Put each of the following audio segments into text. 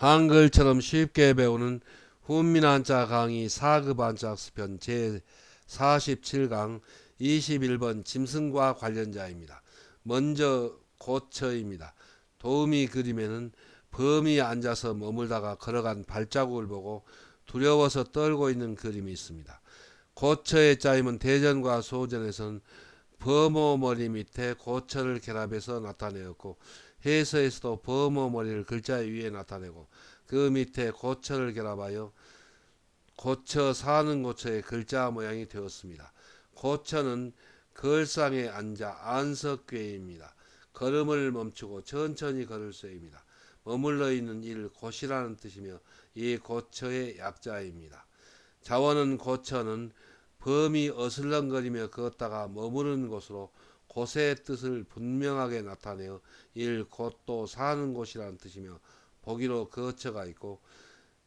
한글처럼 쉽게 배우는 훈민한자 강의 4급 한자 학습편 제 47강 21번 짐승과 관련자입니다. 먼저 고처입니다. 도우미 그림에는 범이 앉아서 머물다가 걸어간 발자국을 보고 두려워서 떨고 있는 그림이 있습니다. 고처의 짜임은 대전과 소전에서는 범어 머리 밑에 고처를 결합해서 나타내었고, 해서에서도 범어 머리를 글자 위에 나타내고 그 밑에 고처를 결합하여 고처 사는 고처의 글자 모양이 되었습니다. 고처는 걸상에 앉아 안석괴입니다. 걸음을 멈추고 천천히 걸을 쇠입니다. 머물러 있는 이를 곧이라는 뜻이며 이 고처의 약자입니다. 자원은 고처는 범이 어슬렁거리며 걷다가 머무르는 곳으로 곳의 뜻을 분명하게 나타내어 일 곧도 사는 곳이라는 뜻이며 보기로 거처가 있고,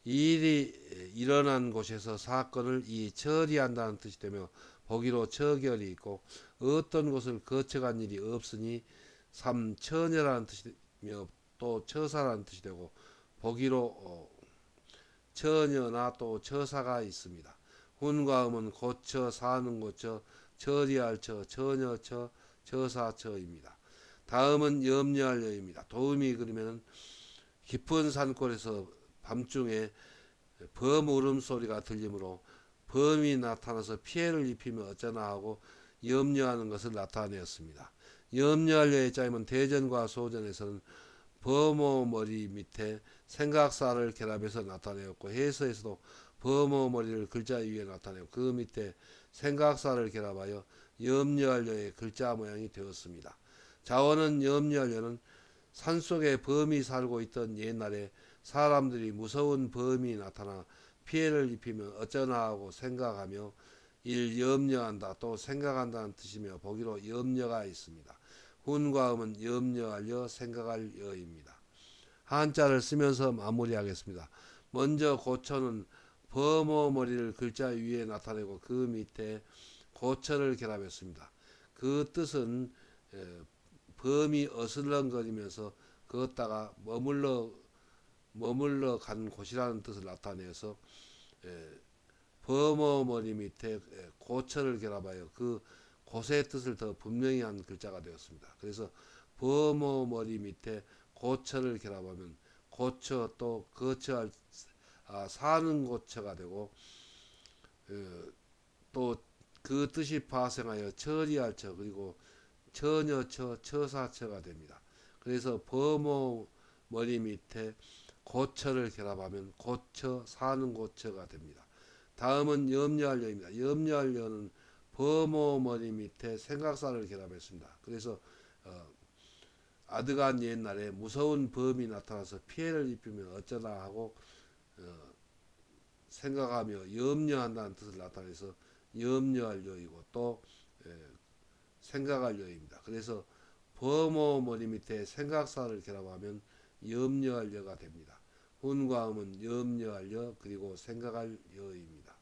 일이 일어난 곳에서 사건을 이 처리한다는 뜻이 되며 보기로 처결이 있고, 어떤 곳을 거쳐간 일이 없으니 삼 처녀라는 뜻이며 또 처사라는 뜻이 되고 보기로 처녀나 또 처사가 있습니다. 훈과 음은 고처, 사는 고처, 처리할 처, 처녀처, 처사처입니다. 다음은 염려할 여입니다. 도움이 그리면 깊은 산골에서 밤중에 범 울음소리가 들리므로 범이 나타나서 피해를 입히면 어쩌나 하고 염려하는 것을 나타내었습니다. 염려할 여의 짜임은 대전과 소전에서는 범어 머리 밑에 생각사를 결합해서 나타내었고, 해서에서도 범어 머리를 글자 위에 나타내고 그 밑에 생각사를 결합하여 염려하려의 글자 모양이 되었습니다. 자원은 염려하려는 산속에 범이 살고 있던 옛날에 사람들이 무서운 범이 나타나 피해를 입히면 어쩌나 하고 생각하며 일 염려한다 또 생각한다는 뜻이며 보기로 염려가 있습니다. 훈과 음은 염려하려 생각할 여입니다. 한자를 쓰면서 마무리하겠습니다. 먼저 고처는 범어 머리를 글자 위에 나타내고 그 밑에 고처를 결합했습니다. 그 뜻은 범이 어슬렁거리면서 걷다가 머물러 간 곳이라는 뜻을 나타내서 범어 머리 밑에 고처를 결합하여 그 곳의 뜻을 더 분명히 한 글자가 되었습니다. 그래서 범어 머리 밑에 고처를 결합하면 고처 또 거처할 사는 고처가 되고, 또 그 뜻이 파생하여 처리할 처 그리고 처녀처 처사처가 됩니다. 그래서 범어 머리 밑에 고처를 결합하면 고처 사는 고처가 됩니다. 다음은 염려할려입니다. 염려할려는 범어 머리 밑에 생각사를 결합했습니다. 그래서 아드간 옛날에 무서운 범이 나타나서 피해를 입히면 어쩌나 하고 생각하며 염려한다는 뜻을 나타내서 염려할 여이고 또 생각할 여입니다. 그래서 범어 머리 밑에 생각사를 결합하면 염려할 여가 됩니다. 훈과 음은 염려할 여 그리고 생각할 여입니다.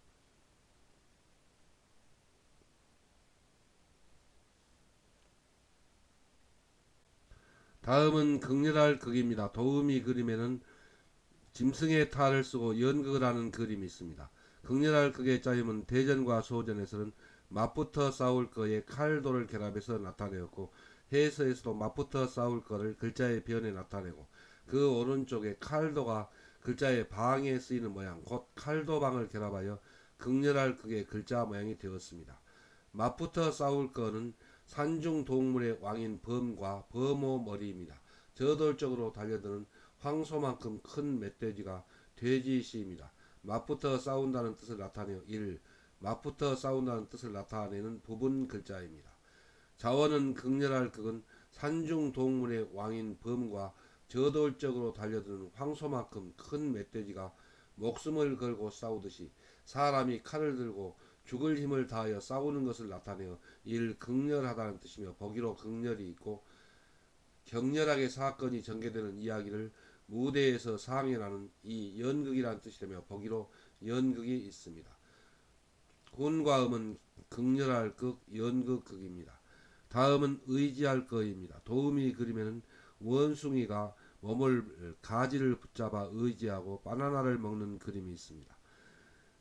다음은 극렬할 극입니다. 도우미 그림에는 짐승의 탈을 쓰고 연극을 하는 그림이 있습니다. 극렬할 극의 짜임은 대전과 소전에서는 맞붙어 싸울 거에 칼도를 결합해서 나타내었고, 해서에서도 맞붙어 싸울 거를 글자의 변에 나타내고 그 오른쪽에 칼도가 글자의 방에 쓰이는 모양 곧 칼도방을 결합하여 극렬할 극의 글자 모양이 되었습니다. 맞붙어 싸울 거는 산중 동물의 왕인 범과 범호 머리입니다. 저돌적으로 달려드는 황소만큼 큰 멧돼지가 돼지시입니다. 맞붙어 싸운다는 뜻을 나타내어 1. 맞붙어 싸운다는 뜻을 나타내는 부분 글자입니다. 자원은 극렬할 극은 산중 동물의 왕인 범과 저돌적으로 달려드는 황소만큼 큰 멧돼지가 목숨을 걸고 싸우듯이 사람이 칼을 들고 죽을 힘을 다하여 싸우는 것을 나타내어 1. 극렬하다는 뜻이며 보기로 극렬이 있고, 격렬하게 사건이 전개되는 이야기를 무대에서 상연하는 이 연극이라는 뜻이 되며 보기로 연극이 있습니다. 훈과 음은 극렬할 극, 연극극입니다. 다음은 의지할 거입니다. 도우미 그림에는 원숭이가 몸을 가지를 붙잡아 의지하고 바나나를 먹는 그림이 있습니다.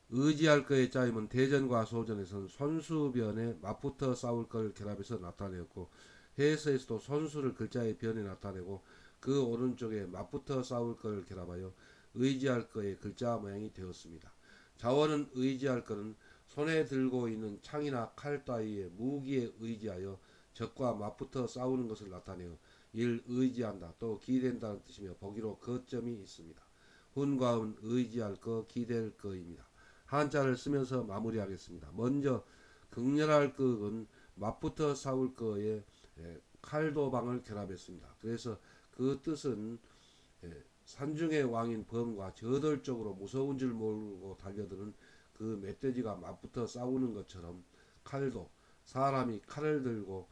의지할 거의 짜임은 대전과 소전에서는 손수변에 맞붙어 싸울 걸 결합해서 나타내었고 해서에서도 손수를 글자의 변에 나타내고 그 오른쪽에 맞붙어 싸울 걸 결합하여 의지할 거의 글자 모양이 되었습니다. 자원은 의지할 거는 손에 들고 있는 창이나 칼 따위의 무기에 의지하여 적과 맞붙어 싸우는 것을 나타내어 이를 의지한다 또 기댄다는 뜻이며 보기로 거점이 있습니다. 훈과 은 의지할 거 기댈 거입니다. 한자를 쓰면서 마무리하겠습니다. 먼저 극렬할 것은 맞붙어 싸울 거에 칼도방을 결합했습니다. 그래서 그 뜻은 산중의 왕인 범과 저돌적으로 무서운 줄 모르고 달려드는 그 멧돼지가 맞붙어 싸우는 것처럼 칼도 사람이 칼을 들고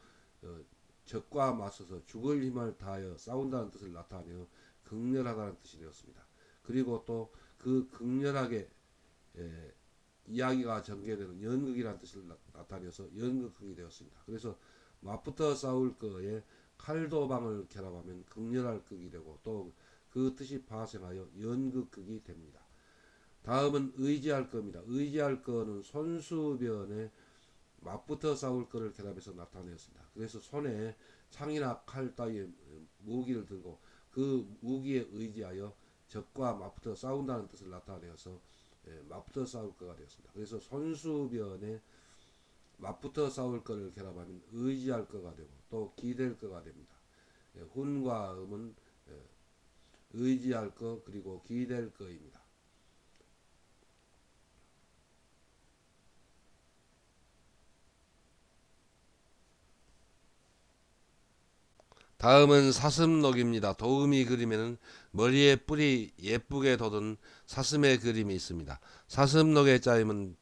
적과 맞서서 죽을 힘을 다하여 싸운다는 뜻을 나타내어 극렬하다는 뜻이 되었습니다. 그리고 또 그 극렬하게 이야기가 전개되는 연극이라는 뜻을 나타내서 연극극이 되었습니다. 그래서 맞붙어 싸울 거에 칼도방을 결합하면 극렬할 극이 되고 또 그 뜻이 파생하여 연극극이 됩니다. 다음은 의지할 겁니다. 의지할 거는 손수변에 맞붙어 싸울 거를 결합해서 나타내었습니다. 그래서 손에 창이나 칼 따위의 무기를 들고 그 무기에 의지하여 적과 맞붙어 싸운다는 뜻을 나타내어서 맞붙어 싸울 거가 되었습니다. 그래서 손수변에 맞붙어 싸울 거를 결합하면 의지할 거가 되고 또 기댈 거가 됩니다. 훈과 음은 의지할 거 그리고 기댈 거입니다. 다음은 사슴녹입니다. 도우미 그림에는 머리에 뿔이 예쁘게 돋은 사슴의 그림이 있습니다. 사슴녹의 짜임은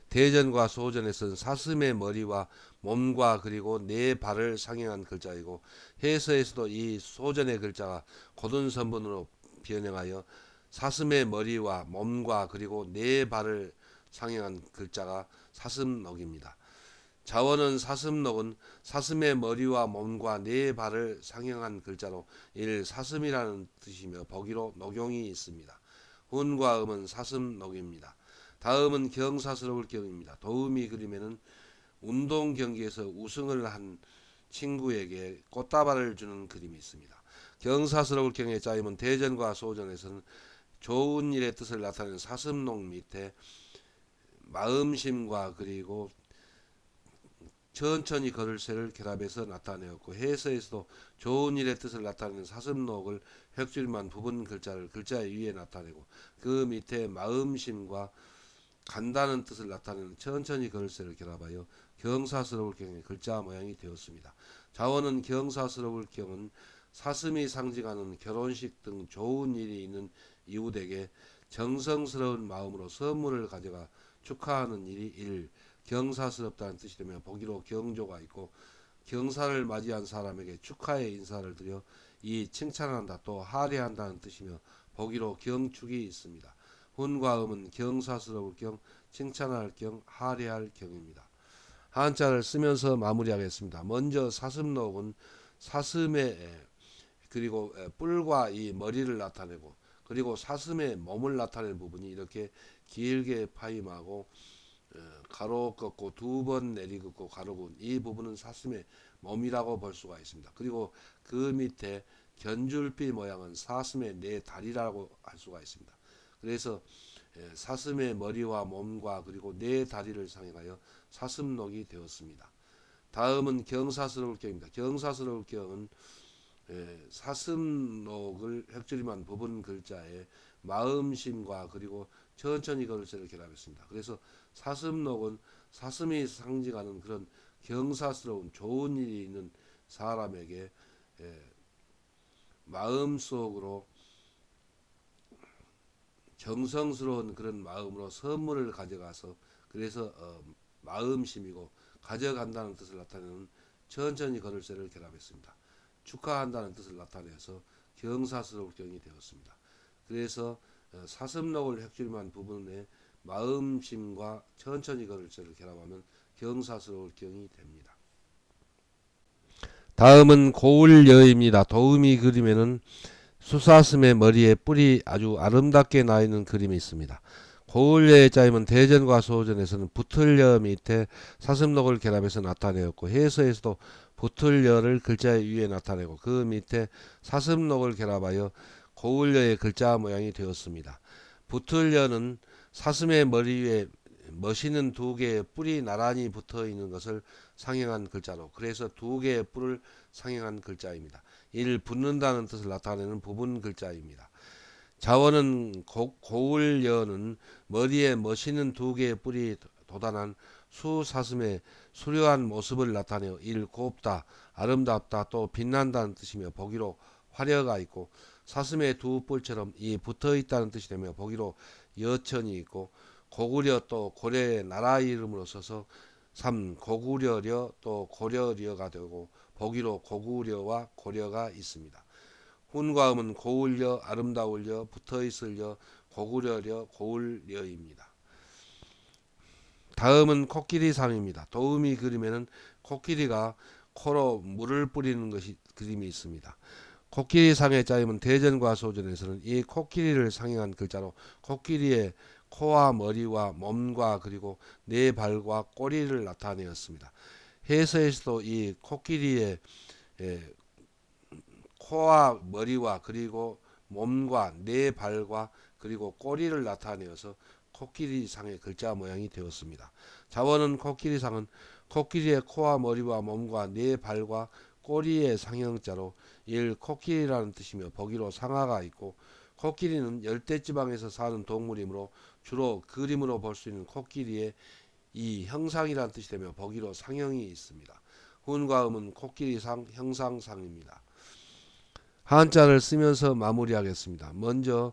대전과 소전에 쓴 사슴의 머리와 몸과 그리고 네 발을 상징한 글자이고 해서에서도 이 소전의 글자가 고든 선분으로 변형하여 사슴의 머리와 몸과 그리고 네 발을 상징한 글자가 사슴녹입니다. 자원은 사슴녹은 사슴의 머리와 몸과 네 발을 상형한 글자로 일 사슴이라는 뜻이며 보기로 녹용이 있습니다. 훈과 음은 사슴녹입니다. 다음은 경사스러울 경입니다. 도우미 그림에는 운동 경기에서 우승을 한 친구에게 꽃다발을 주는 그림이 있습니다. 경사스러울 경의 짜임은 대전과 소전에서는 좋은 일의 뜻을 나타내는 사슴녹 밑에 마음심과 그리고 천천히 걸을 새를 결합해서 나타내었고 해서에서도 좋은 일의 뜻을 나타내는 사슴녹을 획줄만 부분 글자를 글자 위에 나타내고 그 밑에 마음심과 간다는 뜻을 나타내는 천천히 걸을 새를 결합하여 경사스러울 경의 글자 모양이 되었습니다. 자원은 경사스러울 경은 사슴이 상징하는 결혼식 등 좋은 일이 있는 이웃에게 정성스러운 마음으로 선물을 가져가 축하하는 일이 일 경사스럽다는 뜻이 되며 보기로 경조가 있고 경사를 맞이한 사람에게 축하의 인사를 드려 이 칭찬한다 또 할애한다는 뜻이며 보기로 경축이 있습니다. 훈과 음은 경사스러울 경, 칭찬할 경, 할애할 경입니다. 한자를 쓰면서 마무리하겠습니다. 먼저 사슴녹은 사슴의 그리고 뿔과 이 머리를 나타내고 그리고 사슴의 몸을 나타내는 부분이 이렇게 길게 파임하고 가로 긋고 두 번 내리 긋고 가로 긋은 이 부분은 사슴의 몸이라고 볼 수가 있습니다. 그리고 그 밑에 견줄비 모양은 사슴의 네 다리라고 할 수가 있습니다. 그래서 사슴의 머리와 몸과 그리고 네 다리를 상징하여 사슴녹이 되었습니다. 다음은 경사스러울 경입니다. 경사스러울 경은 사슴녹을 획줄임한 부분 글자에 마음심과 그리고 천천히 걸을 새를 결합했습니다. 그래서 사슴녹은 사슴이 상징하는 그런 경사스러운 좋은 일이 있는 사람에게 마음속으로 정성스러운 그런 마음으로 선물을 가져가서 그래서 마음심이고 가져간다는 뜻을 나타내는 천천히 걸을 새를 결합했습니다. 축하한다는 뜻을 나타내서 경사스러울 경이 되었습니다. 그래서 사슴녹을 획줄임한 부분에 마음심과 천천히 걸을 새를 결합하면 경사스러울 경이 됩니다. 다음은 고을여입니다. 도우미 그림에는 수사슴의 머리에 뿔이 아주 아름답게 나 있는 그림이 있습니다. 고을려의 짜임은 대전과 소전에서는 붙을려 밑에 사슴록을 결합해서 나타내었고 해서에서도 붙을려를 글자 위에 나타내고 그 밑에 사슴록을 결합하여 고을려의 글자 모양이 되었습니다. 붙을려는 사슴의 머리 위에 멋있는 두 개의 뿔이 나란히 붙어 있는 것을 상행한 글자로, 그래서 두 개의 뿔을 상행한 글자입니다. 이를 붙는다는 뜻을 나타내는 부분 글자입니다. 자원은 고울여는 머리에 멋있는 두 개의 뿔이 돋아난 수사슴의 수려한 모습을 나타내어 이를 곱다, 아름답다, 또 빛난다는 뜻이며 보기로 화려가 있고, 사슴의 두 뿔처럼 이 붙어 있다는 뜻이 되며 보기로 여천이 있고, 고구려 또 고려의 나라 이름으로 써서 고구려려 또 고려려가 되고 보기로 고구려와 고려가 있습니다. 훈과음은 고울려, 아름다울려, 붙어있을려, 고구려려, 고울려입니다. 다음은 코끼리상입니다. 도우미 그림에는 코끼리가 코로 물을 뿌리는 것이 그림이 있습니다. 코끼리상의 짜임은 대전과 소전에서는 이 코끼리를 상행한 글자로 코끼리의 코와 머리와 몸과 그리고 네 발과 꼬리를 나타내었습니다. 해서에서도 이 코끼리의 코와 머리와 그리고 몸과 네 발과 그리고 꼬리를 나타내어서 코끼리상의 글자 모양이 되었습니다. 자원은 코끼리상은 코끼리의 코와 머리와 몸과 네 발과 꼬리의 상형자로 일 코끼리라는 뜻이며 보기로 상아가 있고, 코끼리는 열대지방에서 사는 동물이므로 주로 그림으로 볼 수 있는 코끼리의 이 형상이라는 뜻이 되며 보기로 상형이 있습니다. 훈과 음은 코끼리상, 형상상입니다. 한자를 쓰면서 마무리하겠습니다. 먼저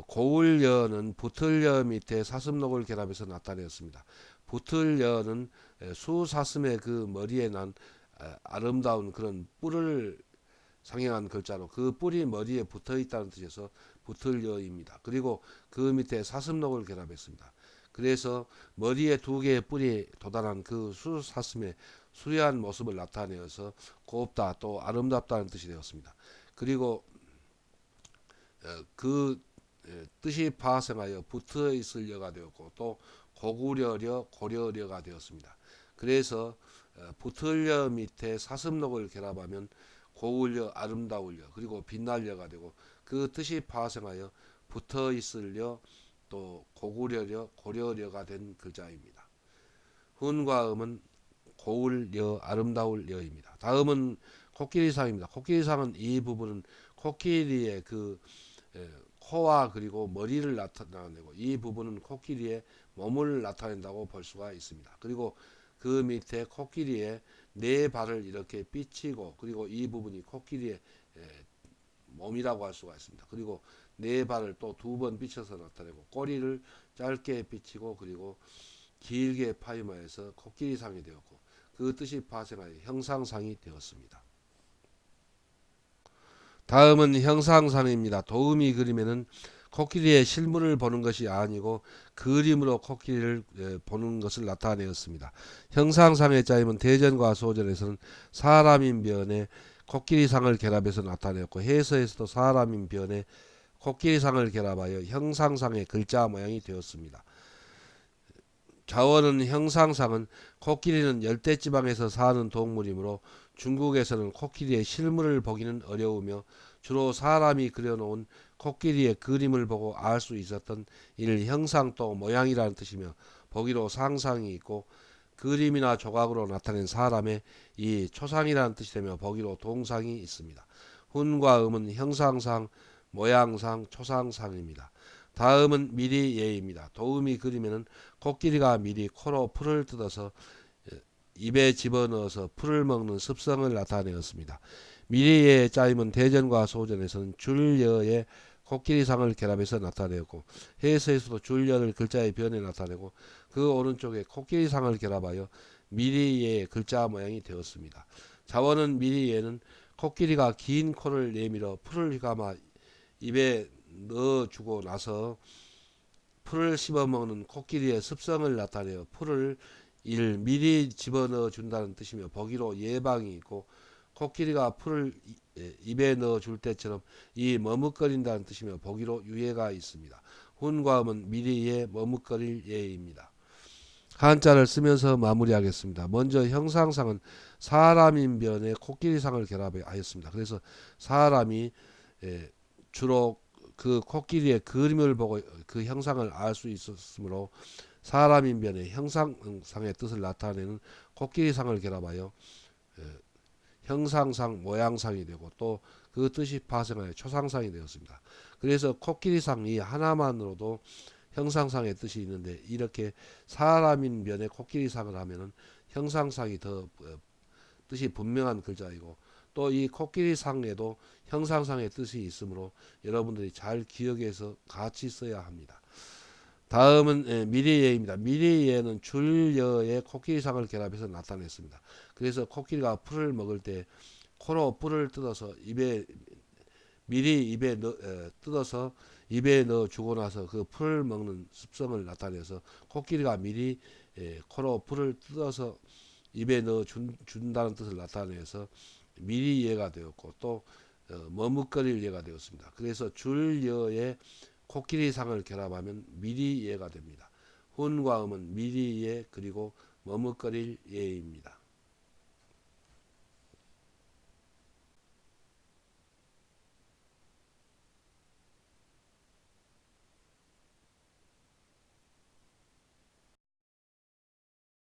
고울려는 붙을려 밑에 사슴록을 결합해서 나타내었습니다. 붙을려는 수사슴의 그 머리에 난 아름다운 그런 뿔을 상행한 글자로 그 뿔이 머리에 붙어 있다는 뜻에서 붙을려입니다. 그리고 그 밑에 사슴록을 결합했습니다. 그래서 머리에 두 개의 뿔이 돋아난 그 수사슴의 수려한 모습을 나타내어서 곱다 또 아름답다는 뜻이 되었습니다. 그리고 그 뜻이 파생하여 붙어 있을려가 되었고 또 고구려려 고려려가 되었습니다. 그래서 붙을려 밑에 사슴록을 결합하면 고울려 아름다울려 그리고 빛날려가 되고 그 뜻이 파생하여 붙어 있을려 또 고구려려 고려려가 된 글자입니다. 훈과 음은 고울려 아름다울려입니다. 다음은 코끼리상입니다. 코끼리상은 이 부분은 코끼리의 그 코와 그리고 머리를 나타내고 이 부분은 코끼리의 몸을 나타낸다고 볼 수가 있습니다. 그리고 그 밑에 코끼리의 네 발을 이렇게 삐치고 그리고 이 부분이 코끼리의 몸이라고 할 수가 있습니다. 그리고 네 발을 또 두 번 삐쳐서 나타내고 꼬리를 짧게 삐치고 그리고 길게 파임하여서 코끼리상이 되었고 그 뜻이 파생하여 형상상이 되었습니다. 다음은 형상상입니다. 도우미 그림에는 코끼리의 실물을 보는 것이 아니고 그림으로 코끼리를 보는 것을 나타내었습니다. 형상상의 짜임은 대전과 소전에서는 사람인 변에 코끼리상을 결합해서 나타내었고 해서에서도 사람인 변에 코끼리상을 결합하여 형상상의 글자 모양이 되었습니다. 자원은 형상상은 코끼리는 열대지방에서 사는 동물이므로 중국에서는 코끼리의 실물을 보기는 어려우며 주로 사람이 그려놓은 코끼리의 그림을 보고 알 수 있었던 이를 형상 또 모양이라는 뜻이며 보기로 상상이 있고 그림이나 조각으로 나타낸 사람의 이 초상이라는 뜻이 되며 보기로 동상이 있습니다. 훈과 음은 형상상, 모양상, 초상상입니다. 다음은 미리 예입니다. 도우미 그림에는 코끼리가 미리 코로 풀을 뜯어서 입에 집어넣어서 풀을 먹는 습성을 나타내었습니다. 미리의 짜임은 대전과 소전에서는 줄여의 코끼리상을 결합해서 나타내었고 해서에서도 줄여를 글자의 변에 나타내고 그 오른쪽에 코끼리상을 결합하여 미리의 글자 모양이 되었습니다. 자원은 미리에는 코끼리가 긴 코를 내밀어 풀을 휘감아 입에 넣어주고 나서 풀을 씹어먹는 코끼리의 습성을 나타내어 풀을 미리 집어넣어 준다는 뜻이며 보기로 예방이 있고 코끼리가 풀을 입에 넣어 줄 때처럼 이 머뭇거린다는 뜻이며 보기로 유예가 있습니다. 훈과 음은 미리의 머뭇거릴 예입니다. 한자를 쓰면서 마무리하겠습니다. 먼저 형상상은 사람인 변에 코끼리상을 결합하였습니다. 그래서 사람이 주로 그 코끼리의 그림을 보고 그 형상을 알 수 있었으므로 사람인 변에 형상상의 뜻을 나타내는 코끼리상을 결합하여 형상상 모양상이 되고 또 그 뜻이 파생하여 초상상이 되었습니다. 그래서 코끼리상이 하나만으로도 형상상의 뜻이 있는데 이렇게 사람인 면에 코끼리상을 하면은 형상상이 더 뜻이 분명한 글자이고 또 이 코끼리상에도 형상상의 뜻이 있으므로 여러분들이 잘 기억해서 같이 써야 합니다. 다음은 미리예입니다. 미리예는 줄여의 코끼리상을 결합해서 나타냈습니다. 그래서 코끼리가 풀을 먹을 때 코로 뿔을 뜯어서 미리 입에 뜯어서 입에 넣어 주고 나서 그 풀을 먹는 습성을 나타내서 코끼리가 미리 코로 풀을 뜯어서 입에 넣어 준다는 뜻을 나타내서 미리 예가 되었고 또 머뭇거릴 예가 되었습니다. 그래서 줄여의 코끼리상을 결합하면 미리 예가 됩니다. 훈과 음은 미리 예 그리고 머뭇거릴 예입니다.